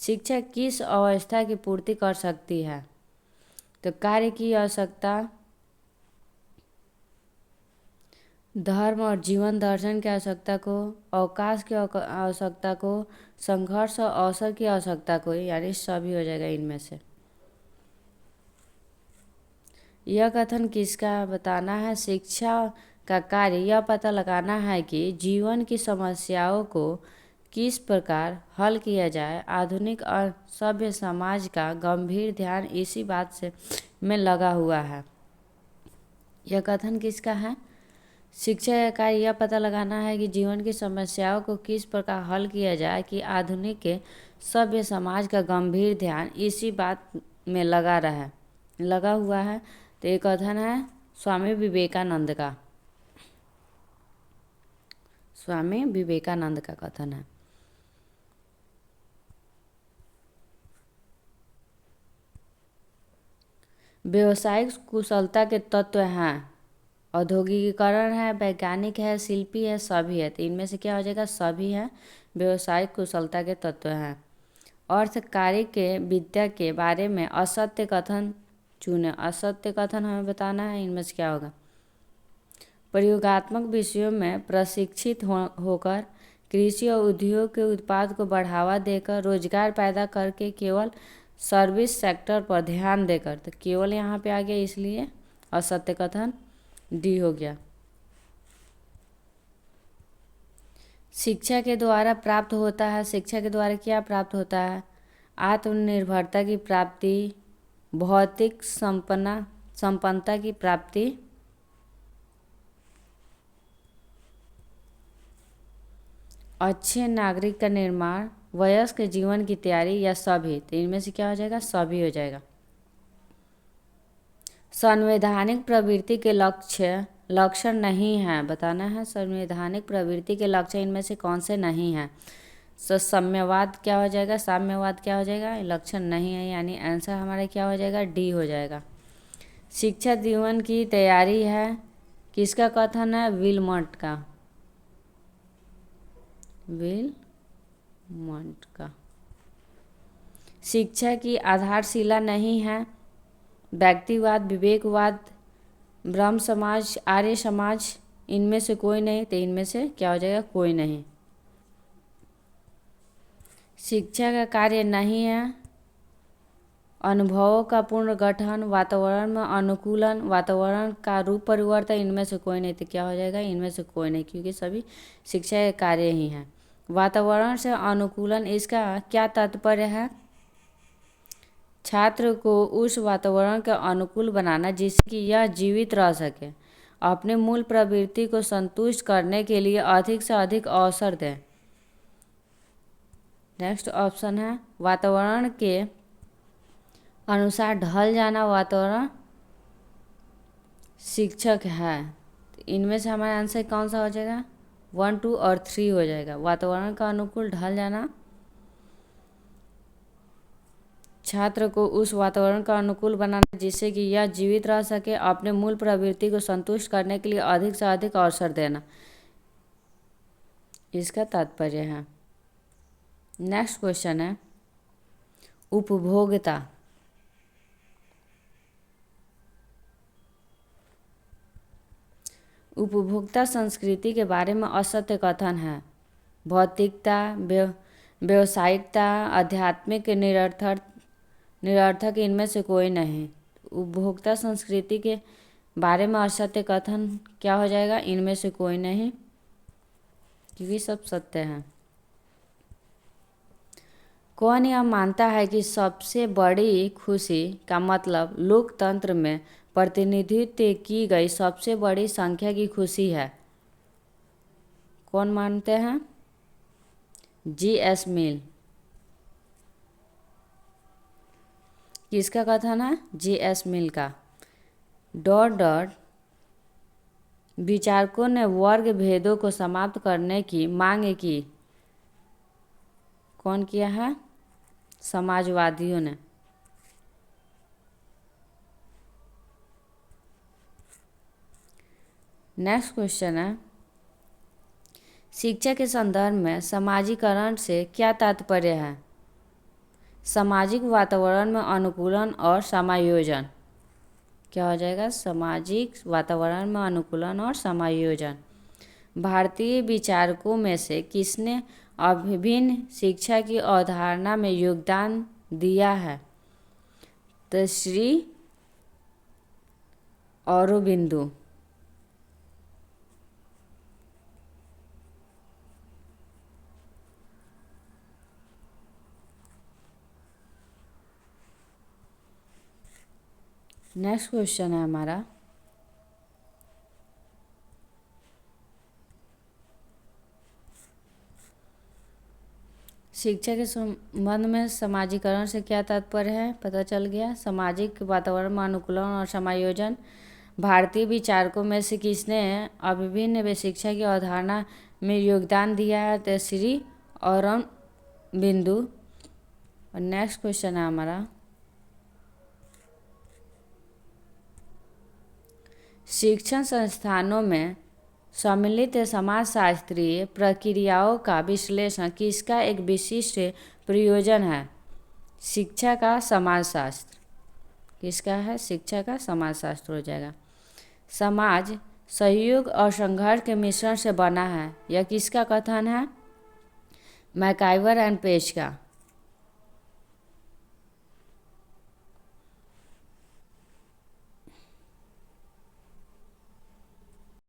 शिक्षा किस अवस्था की पूर्ति कर सकती है? तो कार्य की आवश्यकता, धर्म और जीवन दर्शन की आवश्यकता को, अवकाश की आवश्यकता को, संघर्ष और अवसर की आवश्यकता को, यानी सभी हो जाएगा इनमें से। यह कथन किसका बताना है? शिक्षा का कार्य यह पता लगाना है कि जीवन की समस्याओं को किस प्रकार हल किया जाए। आधुनिक और सभ्य समाज का गंभीर ध्यान इसी बात से में लगा हुआ है। यह कथन किसका है? शिक्षा का कार्य यह पता लगाना है कि जीवन की समस्याओं को किस प्रकार हल किया जाए कि आधुनिक के सभ्य समाज का गंभीर ध्यान इसी बात में लगा हुआ है। तो ये कथन है स्वामी विवेकानंद का। स्वामी विवेकानंद का कथन है। व्यवसायिक कुशलता के तत्व हैं, औद्योगिकीकरण है, वैज्ञानिक है, शिल्पी है, सभी है। तो इनमें से क्या हो जाएगा? सभी है व्यवसायिक कुशलता के तत्व हैं। अर्थ कार्य के विद्या के बारे में असत्य कथन चुने। असत्य कथन हमें बताना है, इनमें से क्या होगा? प्रयोगात्मक विषयों में प्रशिक्षित होकर कृषि और उद्योग के उत्पाद को बढ़ावा देकर रोजगार पैदा करके केवल सर्विस सेक्टर पर ध्यान देकर। तो केवल यहाँ पे आ गया, इसलिए असत्य कथन डी हो गया। शिक्षा के द्वारा प्राप्त होता है। शिक्षा के द्वारा क्या प्राप्त होता है? आत्मनिर्भरता की प्राप्ति, भौतिक संपन्नता की प्राप्ति, अच्छे नागरिक का निर्माण, वयस्क जीवन की तैयारी, या सभी। तो इनमें से क्या हो जाएगा? सभी हो जाएगा। संवैधानिक प्रवृत्ति के लक्षण नहीं है, बताना है। संवैधानिक प्रवृत्ति के लक्षण इनमें से कौन से नहीं हैं? साम्यवाद क्या हो जाएगा? साम्यवाद क्या हो जाएगा? लक्षण नहीं है, यानी आंसर हमारा क्या हो जाएगा? डी हो जाएगा। शिक्षा जीवन की तैयारी है, किसका कथन है? विलमट का। विलमट का। शिक्षा की आधारशिला नहीं है, व्यक्तिवाद, विवेकवाद, ब्रह्म समाज, आर्य समाज, इनमें से कोई नहीं। तो इनमें से क्या हो जाएगा? कोई नहीं। शिक्षा का कार्य नहीं है अनुभवों का पूर्ण गठन, वातावरण में अनुकूलन, वातावरण का रूप परिवर्तन, इनमें से कोई नहीं। तो क्या हो जाएगा? इनमें से कोई नहीं, क्योंकि सभी शिक्षा के कार्य ही हैं। वातावरण से अनुकूलन, इसका क्या तात्पर्य है? छात्र को उस वातावरण के अनुकूल बनाना जिससे कि यह जीवित रह सके, अपने मूल प्रवृत्ति को संतुष्ट करने के लिए अधिक से अधिक अवसर दें। नेक्स्ट ऑप्शन है वातावरण के अनुसार ढल जाना वातावरण शिक्षक है। तो इनमें से हमारा आंसर कौन सा हो जाएगा? 1, 2 और 3 हो जाएगा। वातावरण का अनुकूल ढल जाना, छात्र को उस वातावरण का अनुकूल बनाना जिससे कि यह जीवित रह सके, अपने मूल प्रवृत्ति को संतुष्ट करने के लिए अधिक से अधिक अवसर देना, इसका तात्पर्य है। नेक्स्ट क्वेश्चन है उपभोक्ता। उपभोक्ता संस्कृति के बारे में असत्य कथन है। भौतिकता, व्यावसायिकता, आध्यात्मिक, निरर्थक, इनमें से कोई नहीं। उपभोक्ता संस्कृति के बारे में असत्य कथन क्या हो जाएगा? इनमें से कोई नहीं, क्योंकि सब सत्य हैं। कौन यह मानता है कि सबसे बड़ी खुशी का मतलब लोकतंत्र में प्रतिनिधित्व की गई सबसे बड़ी संख्या की खुशी है? कौन मानते हैं? G.S. मिल। किसका कथन है? G.S. मिल का। डॉट विचारकों ने वर्ग भेदों को समाप्त करने की मांग की। कौन किया है? समाजवादियों ने। नेक्स्ट क्वेश्चन है शिक्षा के संदर्भ में समाजीकरण से क्या तात्पर्य है? सामाजिक वातावरण में अनुकूलन और समायोजन। क्या हो जाएगा? सामाजिक वातावरण में अनुकूलन और समायोजन। भारतीय विचारकों में से किसने अभिन्न शिक्षा की अवधारणा में योगदान दिया है? तो श्री औरोबिंदु। नेक्स्ट क्वेश्चन है हमारा, शिक्षा के संबंध में समाजीकरण से क्या तात्पर्य है? पता चल गया। सामाजिक वातावरण में अनुकूलन और समायोजन। भारतीय विचारकों में से किसने अभिन्न शिक्षा की अवधारणा में योगदान दिया है? तो श्री औरोबिंदु। और नेक्स्ट क्वेश्चन है हमारा, शिक्षण संस्थानों में सम्मिलित समाजशास्त्रीय प्रक्रियाओं का विश्लेषण किसका एक विशिष्ट प्रयोजन है? शिक्षा का समाजशास्त्र। किसका है? शिक्षा का समाजशास्त्र हो जाएगा। समाज सहयोग और संघर्ष के मिश्रण से बना है, यह किसका कथन है? मैकाइवर एंड पेज का।